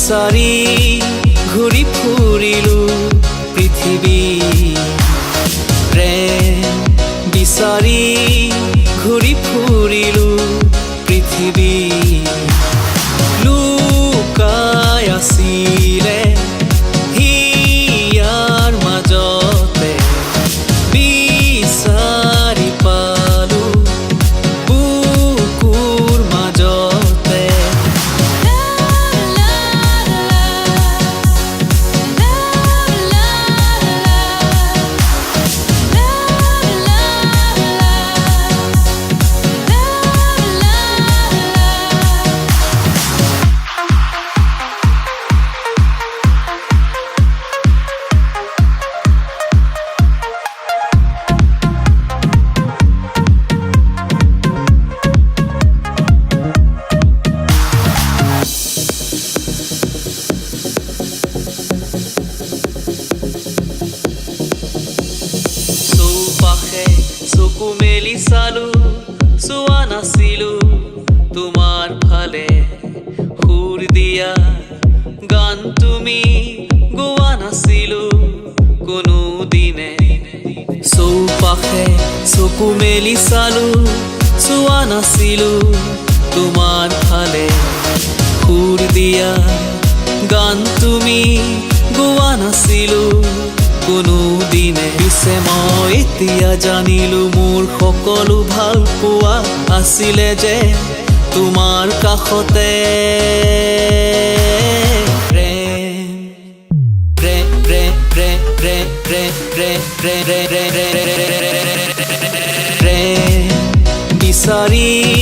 বিচাৰি ঘূৰি ফুৰিলো পৃথিৱী প্ৰেম বিচাৰি ঘূৰি ফুৰিলো পৃথিৱী লুকাই আছিলে হিয়াৰ মাজতে বিচাৰি পালো বুকুৰ মাজতে চকু মেলি চালো চোৱা নাছিলো তোমাৰ ফালে সুৰ দিয়া গান তুমি গোৱা নাছিলো কোনো দিনে চৌপাশে চকু মেলি চালো চোৱা নাছিলো তোমাৰ ফালে সুৰ দিয়া গান তুমি গোৱা নাছিলো কোনো দিনে পিছে মই এতিয়া জানিলো মোৰ সকলো ভাল পোৱা আছিলে যে তোমাৰ কাষতে প্ৰেম প্ৰেম প্ৰেম প্ৰেম প্ৰেম প্ৰেম প্ৰেম প্ৰেম প্ৰেম বিচাৰি